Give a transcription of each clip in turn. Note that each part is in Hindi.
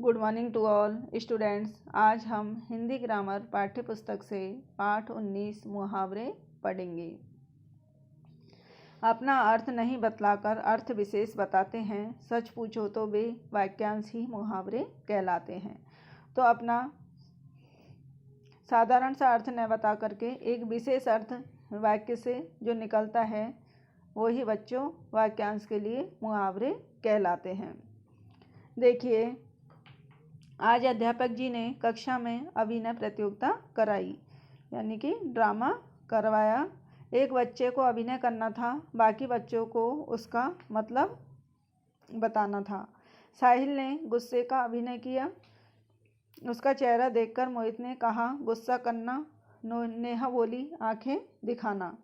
Good morning to all students. आज हम हिंदी ग्रामर पाठ्य पुस्तक से पाठ 19 मुहावरे पढ़ेंगे। अपना अर्थ नहीं बतलाकर अर्थ विशेष बताते हैं, सच पूछो तो वे वाक्यांश ही मुहावरे कहलाते हैं। तो अपना साधारण सा अर्थ न बता करके एक विशेष अर्थ वाक्य से जो निकलता है वही बच्चों वाक्यांश के लिए मुहावरे कहलाते हैं। देखिए, आज अध्यापक जी ने कक्षा में अभिनय प्रतियोगिता कराई, यानी कि ड्रामा करवाया। एक बच्चे को अभिनय करना था, बाकी बच्चों को उसका मतलब बताना था। साहिल ने गुस्से का अभिनय किया। उसका चेहरा देखकर मोहित ने कहा, गुस्सा करना। नेहा बोली, आंखें दिखाना।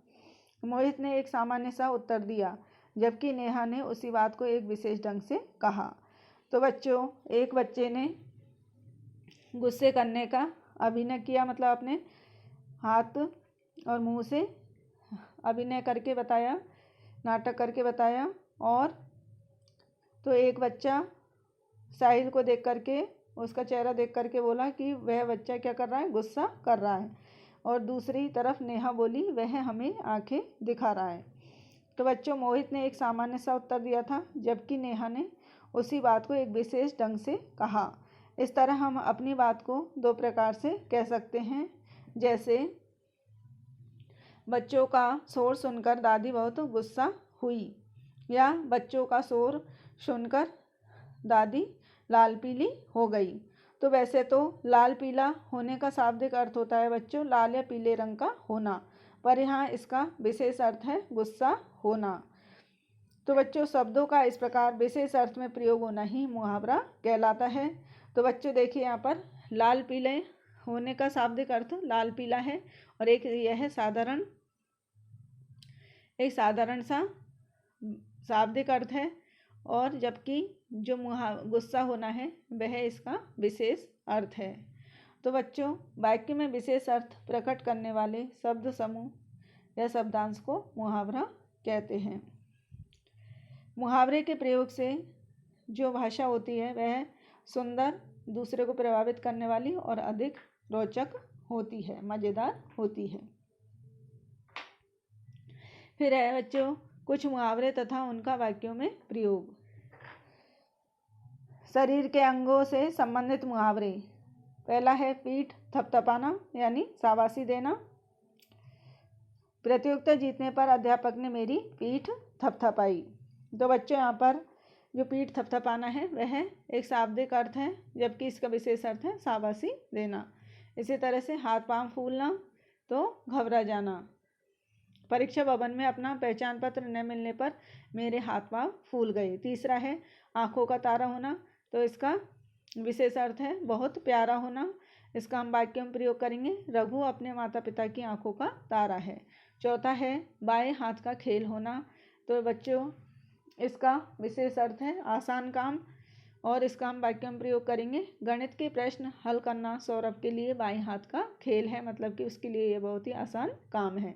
मोहित ने एक सामान्य सा उत्तर दिया, जबकि नेहा ने उसी बात को एक विशेष ढंग से कहा। तो बच्चों, एक बच्चे ने गुस्से करने का अभिनय किया, मतलब अपने हाथ और मुंह से अभिनय करके बताया, नाटक करके बताया। और तो एक बच्चा साहिल को देख करके, उसका चेहरा देख करके बोला कि वह बच्चा क्या कर रहा है, गुस्सा कर रहा है। और दूसरी तरफ नेहा बोली, वह हमें आंखें दिखा रहा है। तो बच्चों, मोहित ने एक सामान्य सा उत्तर दिया था, जबकि नेहा ने उसी बात को एक विशेष ढंग से कहा। इस तरह हम अपनी बात को दो प्रकार से कह सकते हैं, जैसे बच्चों का शोर सुनकर दादी बहुत गुस्सा हुई, या बच्चों का शोर सुनकर दादी लाल पीली हो गई। तो वैसे तो लाल पीला होने का शाब्दिक अर्थ होता है बच्चों लाल या पीले रंग का होना, पर यहाँ इसका विशेष अर्थ है गुस्सा होना। तो बच्चों, शब्दों का इस प्रकार विशेष अर्थ में प्रयोग होना ही मुहावरा कहलाता है। तो बच्चों देखिए, यहाँ पर लाल पीले होने का शाब्दिक अर्थ लाल पीला है, और एक यह है एक साधारण सा शाब्दिक अर्थ है, और जबकि जो गुस्सा होना है वह इसका विशेष अर्थ है। तो बच्चों, वाक्य में विशेष अर्थ प्रकट करने वाले शब्द समूह या शब्दांश को मुहावरा कहते हैं। मुहावरे के प्रयोग से जो भाषा होती है वह सुंदर, दूसरे को प्रभावित करने वाली और अधिक रोचक होती है, मज़ेदार होती है। फिर है बच्चों कुछ मुहावरे तथा उनका वाक्यों में प्रयोग। शरीर के अंगों से संबंधित मुहावरे। पहला है पीठ थपथपाना, यानी शाबाशी देना। प्रतियोगिता जीतने पर अध्यापक ने मेरी पीठ थपथपाई। तो बच्चों, यहाँ पर जो पीठ थपथपाना है वह एक शाब्दिक अर्थ है, जबकि इसका विशेष अर्थ है शाबाशी देना। इसी तरह से हाथ पांव फूलना, तो घबरा जाना। परीक्षा भवन में अपना पहचान पत्र न मिलने पर मेरे हाथ पांव फूल गए। तीसरा है आंखों का तारा होना, तो इसका विशेष अर्थ है बहुत प्यारा होना। इसका हम वाक्य में प्रयोग करेंगे, रघु अपने माता पिता की आंखों का तारा है। चौथा है बाएं हाथ का खेल होना, तो बच्चों इसका विशेष अर्थ है आसान काम, और इसका हम वाक्य में प्रयोग करेंगे, गणित के प्रश्न हल करना सौरभ के लिए बाएं हाथ का खेल है, मतलब कि उसके लिए यह बहुत ही आसान काम है।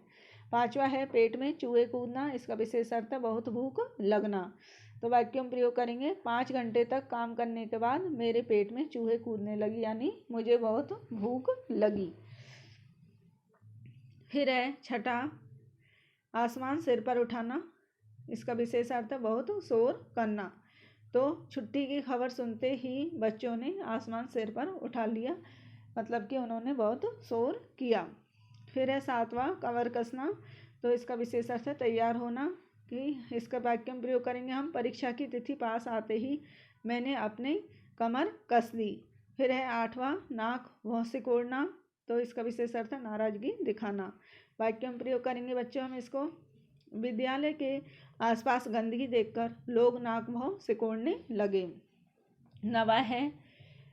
पांचवा है पेट में चूहे कूदना, इसका विशेष अर्थ है बहुत भूख लगना। तो वाक्य में प्रयोग करेंगे, 5 घंटे तक काम करने के बाद मेरे पेट में चूहे कूदने लगी, यानी मुझे बहुत भूख लगी। फिर है छठा आसमान सिर पर उठाना, इसका विशेष अर्थ है बहुत शोर करना। तो छुट्टी की खबर सुनते ही बच्चों ने आसमान सिर पर उठा लिया, मतलब कि उन्होंने बहुत शोर किया। फिर है सातवां कमर कसना, तो इसका विशेष अर्थ है तैयार होना, कि इसका वाक्य में प्रयोग करेंगे हम, परीक्षा की तिथि पास आते ही मैंने अपनी कमर कस ली। फिर है आठवां नाक भौं सिकोड़ना, तो इसका विशेष अर्थ है नाराजगी दिखाना। वाक्य में प्रयोग करेंगे बच्चों हम इसको, विद्यालय के आसपास गंदगी देखकर लोग नाक भौं सिकोड़ने लगे। नवा है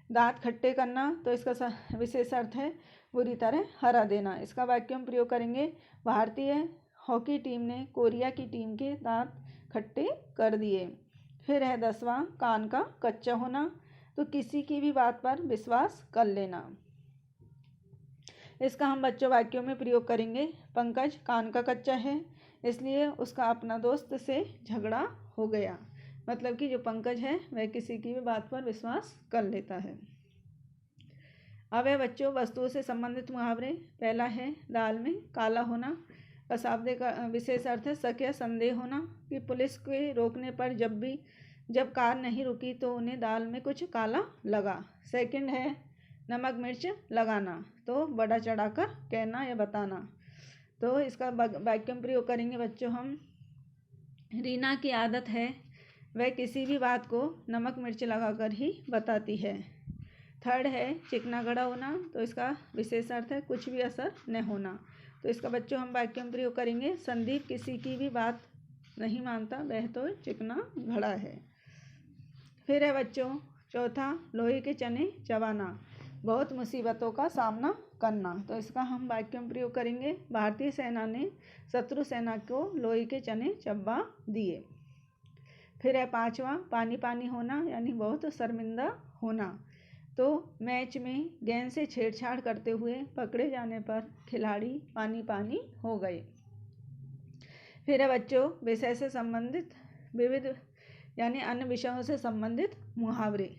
दांत खट्टे करना, तो इसका विशेष अर्थ है बुरी तरह हरा देना। इसका वाक्य में प्रयोग करेंगे, भारतीय हॉकी टीम ने कोरिया की टीम के दांत खट्टे कर दिए। फिर है 10वां कान का कच्चा होना, तो किसी की भी बात पर विश्वास कर लेना। इसका हम बच्चों वाक्यों में प्रयोग करेंगे, पंकज कान का कच्चा है, इसलिए उसका अपना दोस्त से झगड़ा हो गया। मतलब कि जो पंकज है वह किसी की भी बात पर विश्वास कर लेता है। अब है बच्चों वस्तुओं से संबंधित मुहावरे। पहला है दाल में काला होना का शाब्दिक विशेष अर्थ है शक या संदेह होना, कि पुलिस के रोकने पर जब कार नहीं रुकी तो उन्हें दाल में कुछ काला लगा। सेकंड है नमक मिर्च लगाना, तो बड़ा चढ़ाकर कहना या बताना। तो इसका वाक्य में प्रयोग करेंगे बच्चों हम। रीना की आदत है वह किसी भी बात को नमक मिर्च लगाकर ही बताती है। थर्ड है चिकना गड़ा होना, तो इसका विशेष अर्थ है कुछ भी असर न होना। तो इसका बच्चों हम वाक्य में प्रयोग करेंगे संदीप किसी की भी बात नहीं मानता, वह तो चिकना घड़ा है। फिर है बच्चों चौथा लोहे के चने चबाना, बहुत मुसीबतों का सामना करना। तो इसका हम वाक्य में प्रयोग करेंगे भारतीय सेना ने शत्रु सेना को लोहे के चने चबा दिए। फिर है पांचवा पानी पानी होना, यानी बहुत शर्मिंदा होना। तो मैच में गेंद से छेड़छाड़ करते हुए पकड़े जाने पर खिलाड़ी पानी पानी हो गए। फिर है बच्चों विषय से संबंधित विविध यानी अन्य विषयों से संबंधित मुहावरे।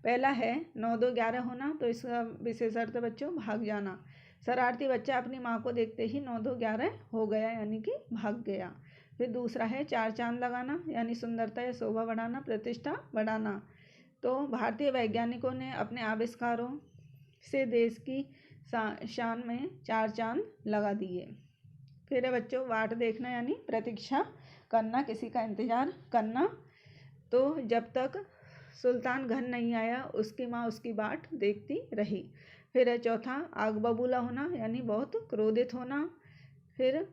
पहला है 9-2-11 होना, तो इसका विशेष अर्थ बच्चों भाग जाना। शरारती बच्चा अपनी माँ को देखते ही 9-2-11 हो गया, यानी कि भाग गया। फिर दूसरा है 4 चांद लगाना, यानी सुंदरता या शोभा बढ़ाना, प्रतिष्ठा बढ़ाना। तो भारतीय वैज्ञानिकों ने अपने आविष्कारों से देश की शान में 4 चांद लगा दिए। फिर है बच्चों वाट देखना, यानी प्रतीक्षा करना, किसी का इंतज़ार करना। तो जब तक सुल्तान घर नहीं आया उसकी माँ उसकी बाट देखती रही। फिर है चौथा आग बबूला होना, यानी बहुत क्रोधित होना। फिर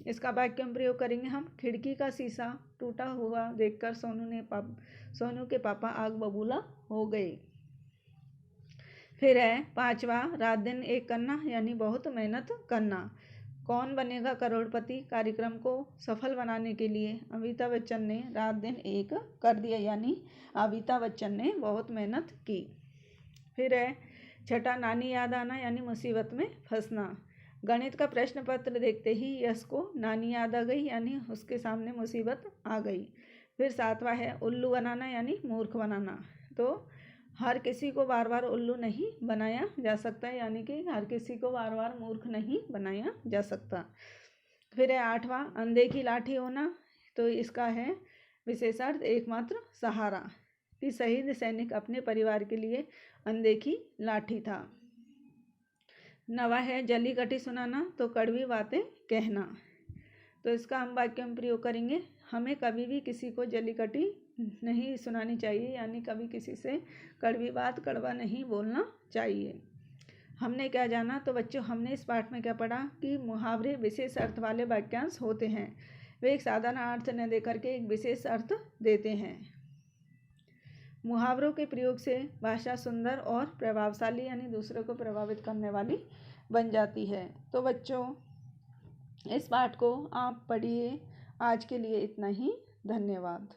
इसका वाक्य में प्रयोग करेंगे हम खिड़की का शीशा टूटा हुआ देखकर सोनू के पापा आग बबूला हो गए। फिर है पांचवा रात दिन एक करना, यानी बहुत मेहनत करना। कौन बनेगा करोड़पति कार्यक्रम को सफल बनाने के लिए अमिताभ बच्चन ने रात दिन एक कर दिया, यानी अमिताभ बच्चन ने बहुत मेहनत की। फिर है छठा नानी याद आना, यानी मुसीबत में फंसना। गणित का प्रश्न पत्र देखते ही यश को नानी याद आ गई, यानी उसके सामने मुसीबत आ गई। फिर सातवां है उल्लू बनाना, यानी मूर्ख बनाना। तो हर किसी को बार बार उल्लू नहीं बनाया जा सकता, यानी कि हर किसी को बार बार मूर्ख नहीं बनाया जा सकता। फिर है आठवां अंधे की लाठी होना, तो इसका है विशेषार्थ एकमात्र सहारा, कि शहीद सैनिक अपने परिवार के लिए अंधे की लाठी था। नवा है जली कटी सुनाना, तो कड़वी बातें कहना। तो इसका हम वाक्य में प्रयोग करेंगे हमें कभी भी किसी को जली कटी नहीं सुनानी चाहिए, यानी कभी किसी से कड़वी बात कड़वा नहीं बोलना चाहिए। हमने क्या जाना, तो बच्चों हमने इस पाठ में क्या पढ़ा कि मुहावरे विशेष अर्थ वाले वाक्यांश होते हैं। वे एक साधारण अर्थ न देकर के एक विशेष अर्थ देते हैं। मुहावरों के प्रयोग से भाषा सुंदर और प्रभावशाली यानी दूसरों को प्रभावित करने वाली बन जाती है। तो बच्चों इस पाठ को आप पढ़िए। आज के लिए इतना ही। धन्यवाद।